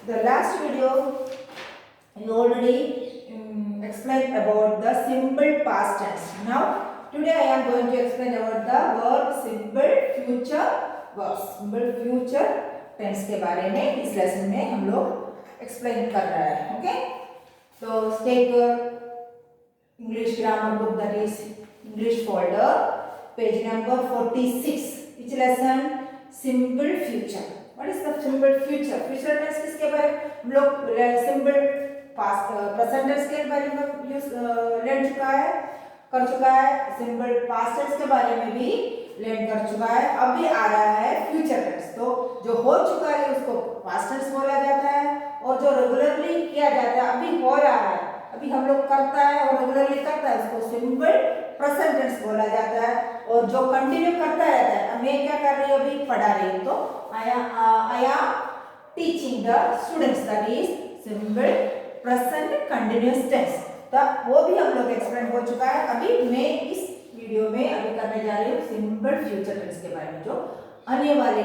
The last video I already explained about the simple past tense. Now today I am going to explain about the verb simple future verbs. Simple future tense के बारे में इस lesson में हम लोग explain कर रहे हैं. ओके, तो take English grammar book, that is English folder, page number 46. Which lesson? Simple future. What is the simple future? Future tense किसके बारे में हम लोग simple past present tense के बारे में यूज कर चुका है. सिंपल पास्ट टेंस के बारे में भी लर्न कर चुका है. अभी आ रहा है फ्यूचर टेंस. तो जो हो चुका है उसको पास्ट टेंस बोला जाता है, और जो रेगुलरली किया जाता है, अभी हो रहा है, अभी हम लोग करता है और रेगुलरली करता है, उसको सिंपल प्रेजेंट टेंस बोला जाता है. और जो कंटिन्यू करता रहता है, मैं क्या कर रही हूँ, अभी पढ़ा रही हूँ, तो I am teaching the students, that is simple present continuous tense. तो वो भी हम लोग एक्सप्लेन हो चुका है. अभी मैं इस वीडियो में अभी करने जा रही हूँ सिंपल फ्यूचर टेंस के बारे में, जो आने वाले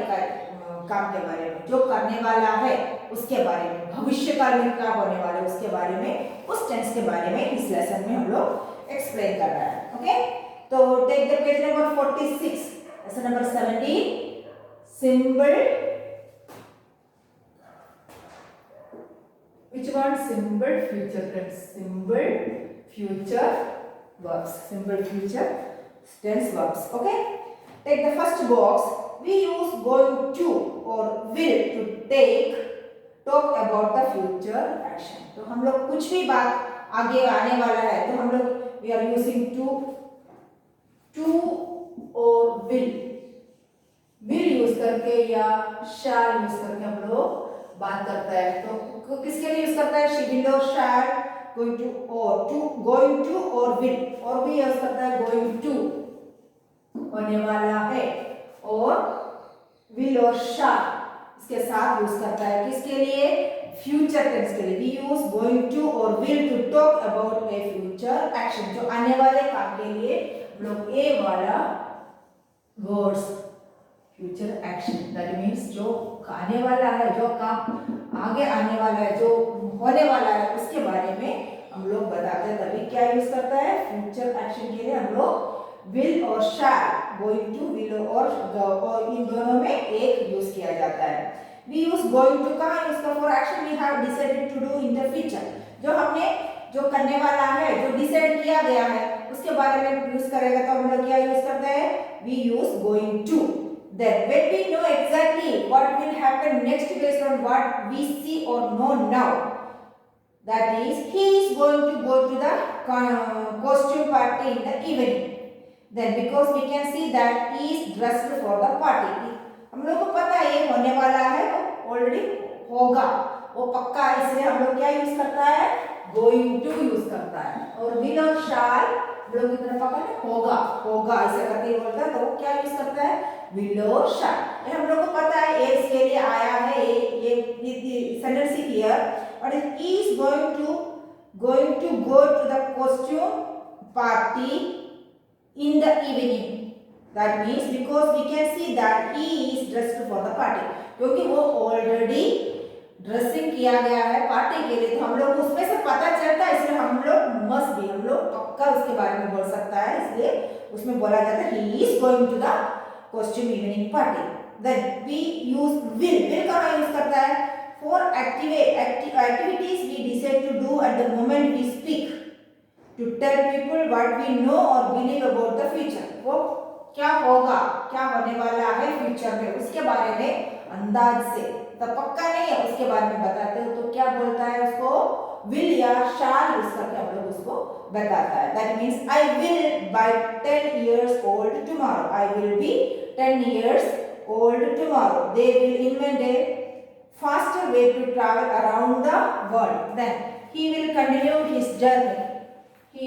काम के बारे में, जो करने वाला है उसके बारे में, भविष्य काल में क्या होने वाला है उसके बारे में, उस टेंस के बारे में इस लेसन में हम लोग एक्सप्लेन कर रहे हैं. ओके, तो take the page number 46, lesson number 17, simple. Which one? Simple future tense. Simple future verbs. Simple future tense verbs. Okay. Take the first box. We use going to or will to talk about the future action. तो हम लोग कुछ भी बात आगे आने वाला है, तो हम लोग we are using to और will यूज करके या shall यूज करके हम लोग बात करता है. तो किसके लिए यूज करता है? she will or shall, going to और will, और भी यूज करता है going to होने वाला है, और will और shall इसके साथ यूज करता है. किसके लिए? फ्यूचर टेंस के लिए. we use going to और will to talk about a future action. जो आने वाले काम के लिए हम लोग ए वाला words future action, that means जो आने वाला है, जो काम आगे आने वाला है, जो होने वाला है, उसके बारे में हम लोग बताते हैं. तभी क्या यूज करता है? फ्यूचर एक्शन के लिए हम लोग विल और शैल, गोइंग टू, विल और इन दोनों में एक यूज किया जाता है. वी यूज गोइंग टू कहाँ यूज करते? For action we have decided to do in the future. जो हमने जो करने वाला है, जो डिसाइड किया गया है, उसके बारे में यूज करेगा, तो हम लोग क्या यूज करते हैं? We use going to. Then when we know exactly what will happen next based on what we see or know now, that is he is going to go to the costume party in the evening. Then because we can see that he is dressed for the party, हम लोग को पता है ये होने वाला है, वो ऑलरेडी होगा, वो पक्का है, इसलिए हम लोग क्या यूज करता है? गोइंग टू यूज करता है. और विल और शैल हम लोग की तरफ पकड़ होगा ऐसा करके बोलता है, तो वो क्या यूज करता है? विल और शैल. ये हम लोग को पता है, ये इसके लिए आया है, ये सेंटेंस हियर, और he is going to go to the costume party in the evening. That means because we can see that he is dressed for the party, क्योंकि वो ऑलरेडी ड्रेसिंग किया गया है पार्टी के लिए, तो हम लोग उसमें से पता चलता है, इसलिए हम लोग मस्ट भी, हम लोग पक्का उसके बारे में बोल सकता है, इसलिए उसमें बोला जाता है he is going to the costume evening party. Then we use will कहाँ यूज करता है? For activities we decide to do at the moment we speak, to tell people what we know or believe about the future. वो क्या होगा, क्या होने वाला है फ्यूचर में, उसके बारे में अंदाज से, तो पक्का नहीं है, उसके बारे में बताते हो, तो क्या बोलता है उसको? विल या शैल यूज करके हम लोग उसको बताता है. That means I will bye 10 years old tomorrow. I will be 10 years old tomorrow. They will invent a faster way to travel around the world. Then he will continue his journey. he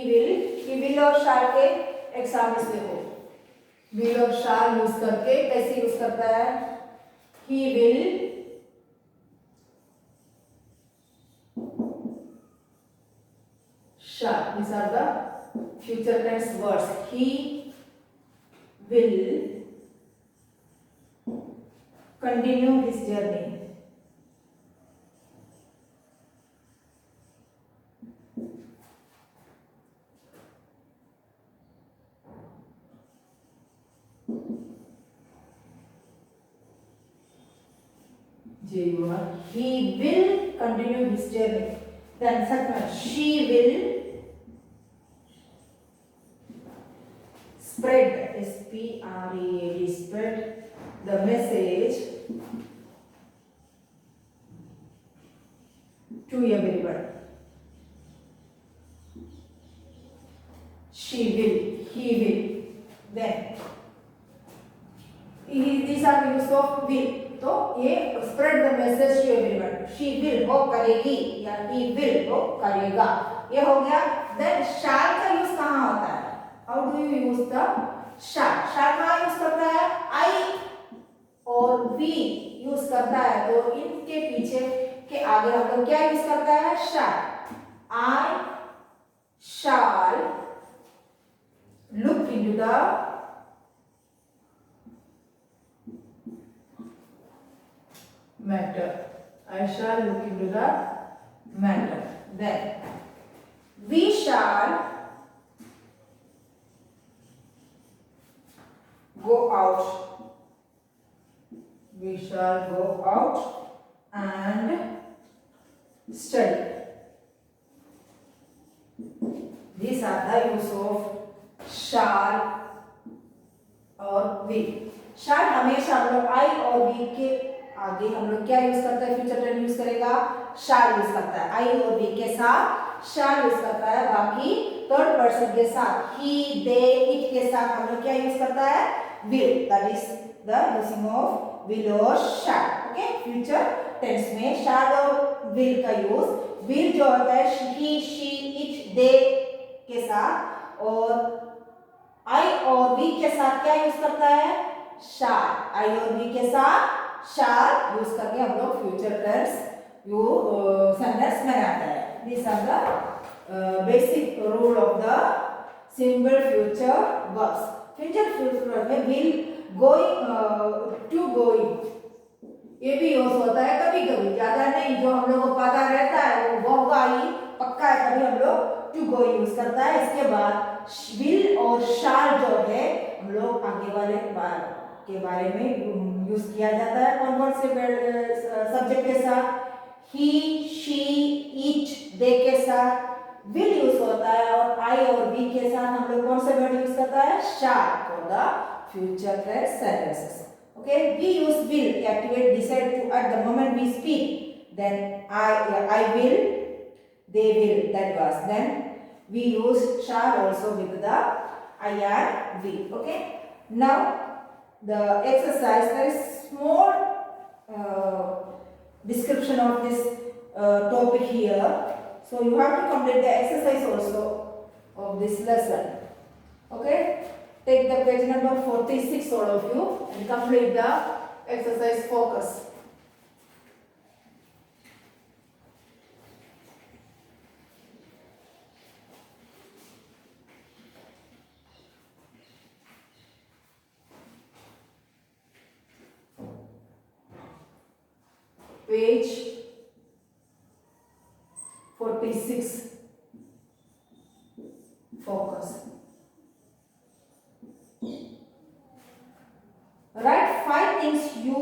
will और shall के examples देखो. will और shall use करके कैसे use करता है? he will shall, these are the future tense words. He will continue his journey. he will continue his journey. Then second one, she will spread, spread, spread the message to everyone. She will, he will. Then these are the use of will. तो ये spread the message to everyone. She will वो करेगी या he will वो करेगा. ये हो गया. Then shall का use कहाँ होता है? How do you use the shall? Shall कहाँ use करता है? I और we use करता है. तो इनके पीछे के आगे हम लोग क्या use करता है? Shall. I shall look into the matter. I shall look into the matter. Then we shall go out. We shall go out and study. These are the use of shall और will. shall हमेशा हम लोग I और we के आगे हम लोग क्या यूज करते हैं? फ्यूचर टेंस यूज करेगा, shall यूज करता है. I और we के साथ shall यूज करता है. बाकी थर्ड पर्सन के साथ he, they, it के साथ हम लोग क्या यूज करता है? will. That is the using of will or shall. Okay, future tense में shall और will का यूज. will जो होता है he, she, it, they के साथ और I और we के साथ क्या यूज करता है? shall. I और we के साथ shall यूज करके हम लोग फ्यूचर टेंस सेंटेंस बनाते हैं. These are the basic rule of the simple future verbs. Future future में will, going, to going ये भी यूज होता है कभी कभी, ज्यादा नहीं. जो हम लोग को पता रहता है वो होगा ही पक्का है. कभी हम लोग to go यूज करता है. इसके बाद will और shall जो है हम लोग आगे वाले के बारे में यूज किया जाता है. कौन कौन से सब्जेक्ट के साथ? he, she, it, they के साथ will यूज होता है. और I और we के साथ हम लोग कौन से वर्ड यूज करता है? shall for the future tense sentences. Okay, we use will to activate decide to at the moment we speak. Then I will, they will, that was. Then we use shall also with the I and we. Okay, now the exercise, there is small description of this topic here, so you have to complete the exercise also of this lesson. Okay, take the page number 46 all of you and complete the exercise focus. Page 46. Focus. Write 5 things you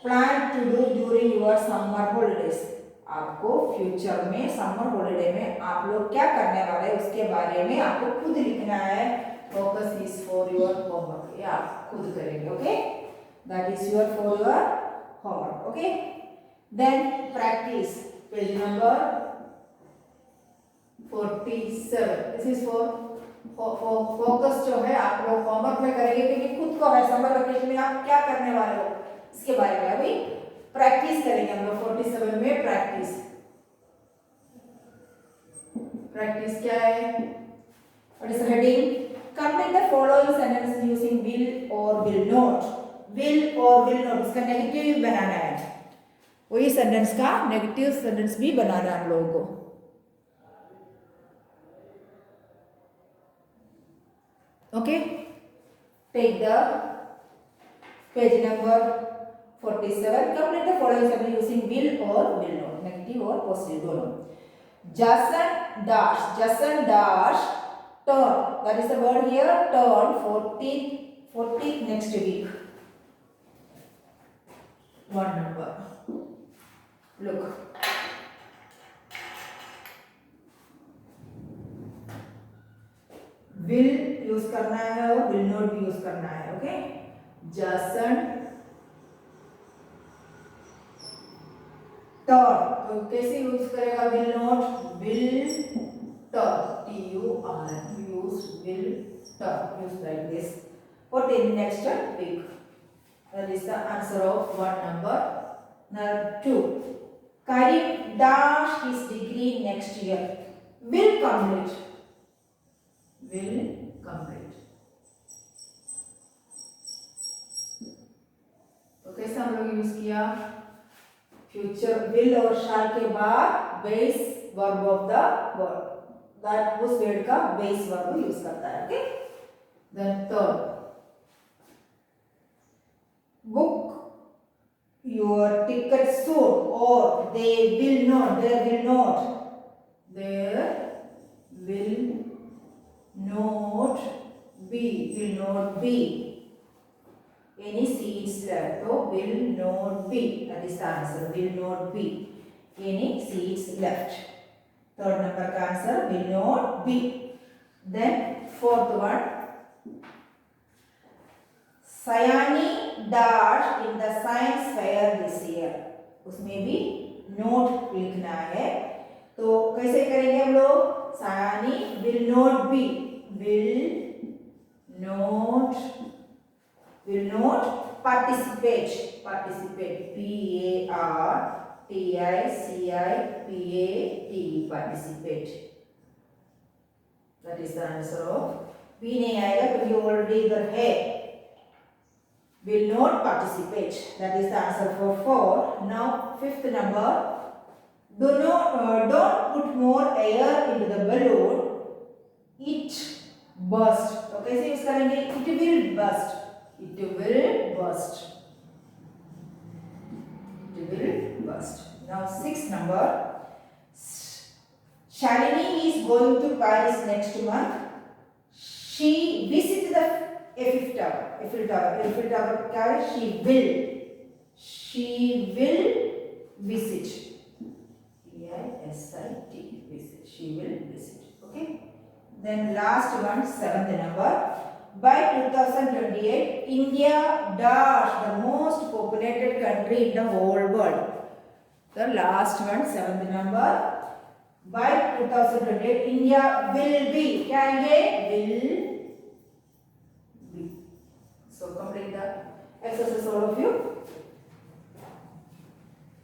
plan to do during your summer holidays. आपको future में summer holiday में आप लोग क्या करने वाले हैं उसके बारे में आपको खुद लिखना है. Focus is for your homework. ये आप खुद करेंगे. Okay, that is your for your homework. Okay. Then practice, page number 47. This is for focus जो है आप लोग होमवर्क में करेंगे क्योंकि खुद को है समर वेकेशन में आप क्या करने वाले हो इसके बारे में अभी प्रैक्टिस करेंगे हम लोग. 47 में प्रैक्टिस. प्रैक्टिस क्या है? What is the heading? Complete the following sentences using will or will not. Will or will not इसका नेगेटिव बनाना है. वही सेंटेंस का नेगेटिव सेंटेंस भी बनाना है हम लोगों को. Okay, take the page number 47. Complete the following sentence using will or will not, negative or positive दोनों. Jason dash turn, that is the word here, turn 40 next week. One number. look. Will use करना है और will not भी use करना है. Okay, Jason taught. तो कैसे use करेगा will not? Will taught, T-U-R-N. Use will taught. Use like this. Put in next week. That is the answer of what number? Number 2. Karim dash his degree next year. Will complete. Will complete. तो कैसे हम लोग use किया? Future will और shall के बाद base verb of the word, that उस word का बेस वर्ब यूज करता है. Okay, then third, book your ticket soon, or they will not, there will not, there will not be any seats left. So will not be, that is the answer. Will not be any seats left. Third number का answer will not be. Then fourth one, Sayani dashed in the science fair this year. उसमें भी note लिखना है. तो कैसे करेंगे हम लोग? Sayani will not be, will not participate, P-A-R-T-I-C-I-P-A-T, participate. That is the answer of. B नहीं आएगा क्योंकि ऑलरेडी इधर है. Will not participate. That is the answer for 4. Now fifth number. Don't put more air into the balloon. It burst. तो कैसे use करेंगे? It will burst. It will burst. It will burst. Now sixth number. Shalini is going to Paris next month. She visited the Eiffel Tower. She will visit. V-I-S-I-T. Visit. She will visit. Okay. Then last one, seventh number. By 2028, India dash the most populated country in the whole world. The last one, seventh number. By 2028, India will be. Will be. So complete the exercise, all of you.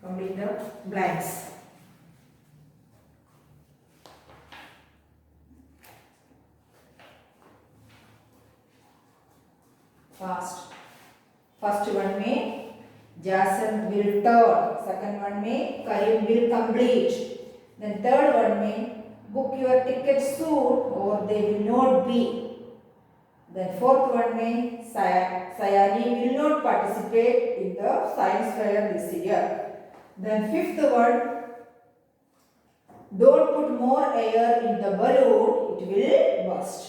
Complete the blanks. Fast. First one में Jason will turn. Second one में Karim will complete. Then third one में book your ticket soon or they will not be. Then fourth one में Sayani will not participate in the science fair this year. Then fifth one, don't put more air in the balloon, it will burst.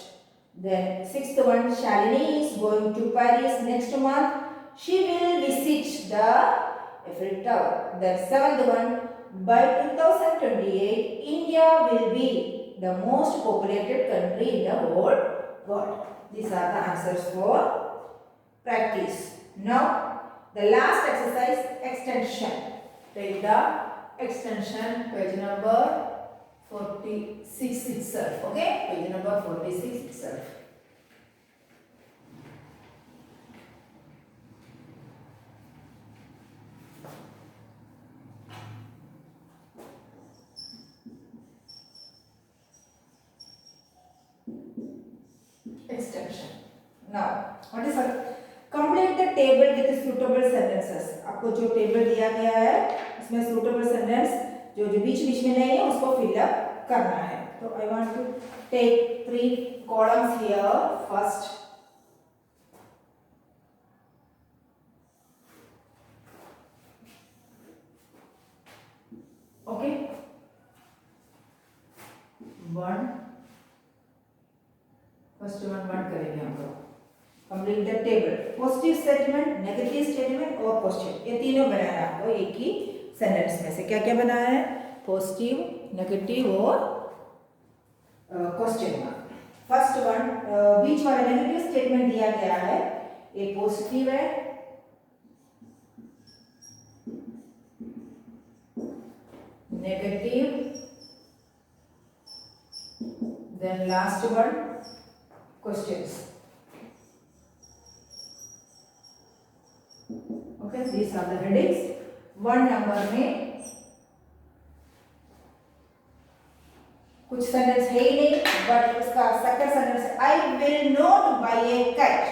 Then sixth one, Shalini is going to Paris next month. She will visit the Eiffel Tower. Then seventh one, by 2028, India will be the most populated country in the whole world. These are the answers for practice. Now, the last exercise, extension. Take the extension, page number 46 itself. Okay, page number 46 itself. Extension. Now, what is it? Complete the table with suitable sentences. आपको जो table दिया गया है उसमें suitable sentence जो बीच में नहीं है उसको fill up करना है. So I want to take 3 columns here. First, okay, first one करेंगे हम लोग. Complete the table. Positive statement, negative statement और क्वेश्चन, ये तीनों बनाना है आपको एक ही सेंटेंस में से क्या क्या बनाया है, पॉजिटिव, नेगेटिव और क्वेश्चन मार्क। फर्स्ट वन, बीच वाला नेगेटिव स्टेटमेंट दिया गया है, ये पॉजिटिव है, negative, then last one questions. Okay, these are the headings। 1 नंबर में कुछ सेंटेंस है ही नहीं, बट उसका second sentence I will not buy a cat,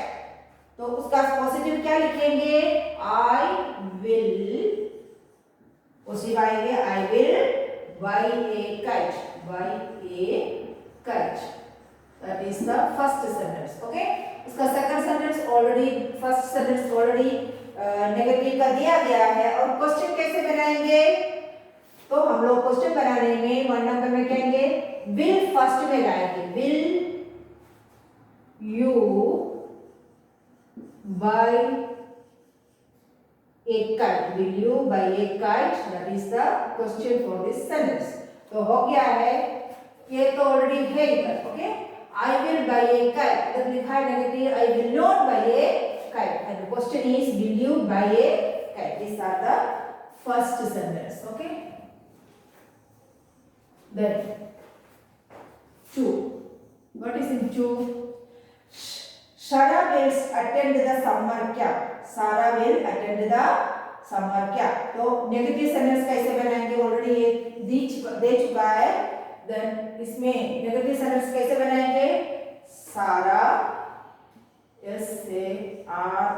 तो उसका पॉजिटिव क्या लिखेंगे, आई विल, पॉजिटिव आएंगे I will buy a cat, buy a cat, that is the first sentence. Okay, उसका second sentence already, first sentence already negative का दिया गया है, और क्वेश्चन कैसे बनाएंगे, तो हम लोग क्वेश्चन बनाने में 1 नंबर में कहेंगे विल फर्स्ट में लाएंगे, will you buy a kite, will you buy a kite, that is the question for this sentence. तो हो गया है, ये तो ऑलरेडी है इधर। Okay, I will buy a kite, इधर लिखा है negative, I will not buy a kite, and the question is will you buy a kite, this are the first sentence. Okay, then 2, what is in 2, Shara will attend the summer camp, Sarah will attend the summer camp, तो negative sentence कैसे बनाएंगे, already ये दे चुका है, then इसमें negative sentence कैसे बनाएंगे, सारा, SARAH,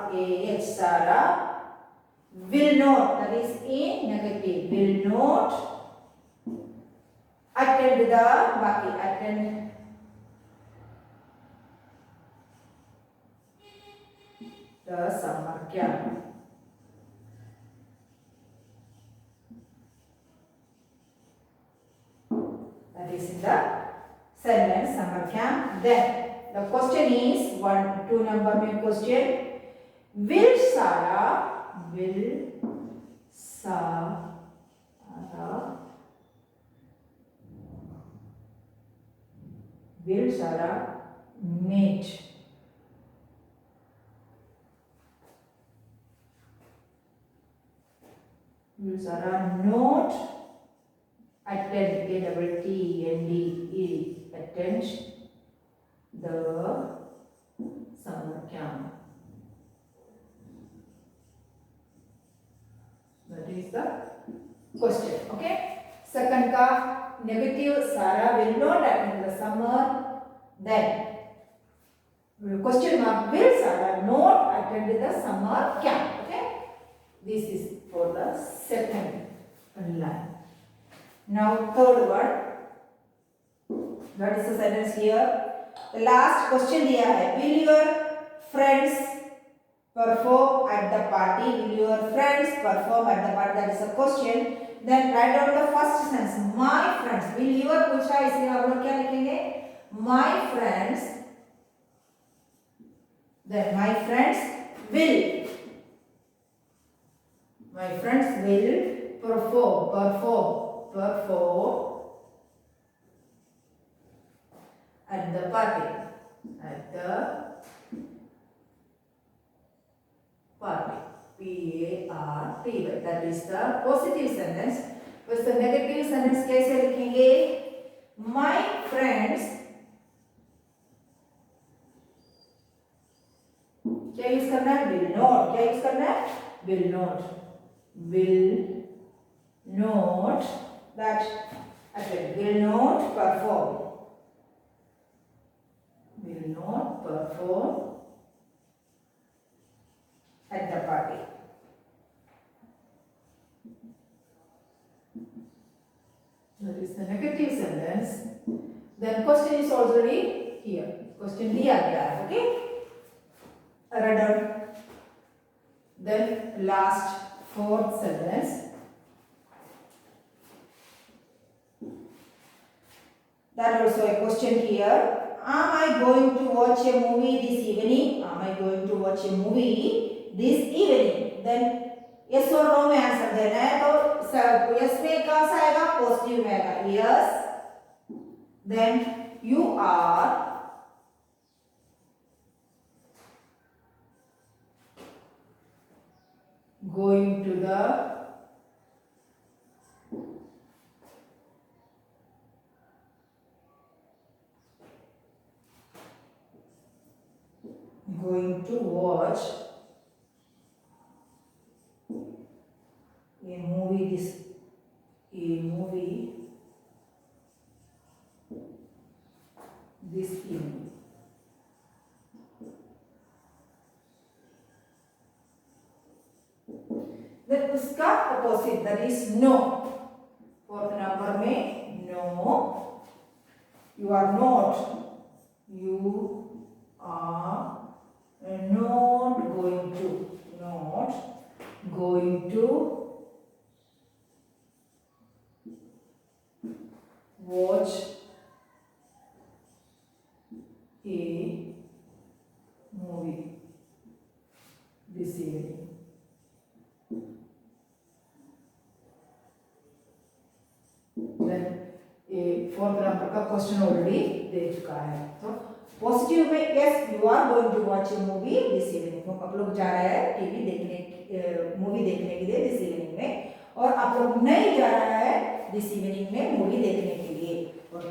सारा will not, that is in negative, will not attend the, बाकी attend the summer camp, that is in the sentence summer camp। Then the question is 1 2 number में question, will Sarah meet will Sarah not attend, attend the summer camp, that is the question। okay, second का negative, Sarah will not attend the summer, then question mark, will Sarah not attend the summer camp। okay, this is for the second line। now third one, what is the sentence here, the last question दिया है, will your friends perform at the party, will your friends perform at the party, that is a question। then write down the first sentence, my friends, will your पूछा, इसलिए हम लोग क्या लिखेंगे, my friends, then my friends will perform at the party, PARTY, that is the positive sentence। बस the negative sentence कैसे लिखेंगे, my friends, क्या यूज करना है, will not, क्या यूज करना है, will not that attend, will not perform at the party। that is the negative sentence। then question is already here, question दिया गया है। okay, write down। then last fourth sentence, that also a question here, am I going to watch a movie this evening, am I going to watch a movie this evening, then yes or no में answer देना है, तो yes में कौन सा आएगा? Positive में आएगा yes. Then you are going to the going to watch a movie this evening. Then उसका opposite that is no. Fourth number में no. You are not. You are not going to. Not going to watch a movie this evening. Then a fourth number का question already दे चुका है. तो positive में yes you are going to watch a movie this evening. आप लोग जा रहे हैं टीवी देखने मूवी देखने के लिए दिस इवनिंग में, और आप लोग नहीं जा रहा है दिस इवनिंग में मूवी देखने के लिए. और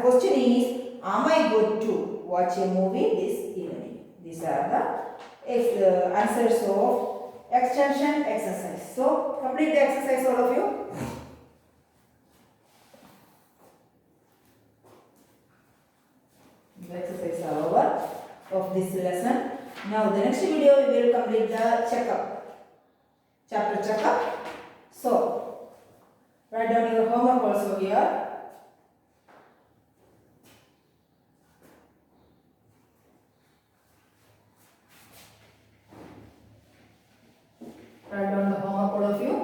question is am I going to watch a movie this evening? These are the answers of extension exercise. So complete the exercise all of you. The exercise are over of this lesson. Now the next video we will complete the chapter checkup. So write down your homework also here. Write down the homework all of you.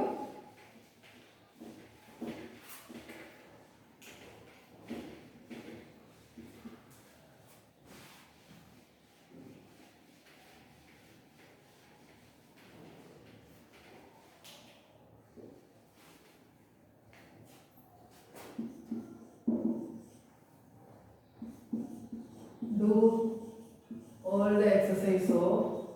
Do all the exercise of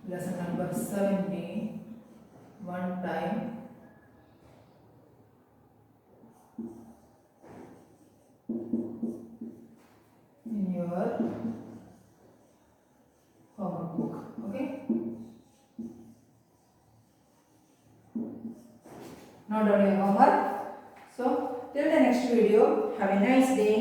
lesson number 17 one time in your homework book. Okay, note down your homework. So till the next video, have a nice day.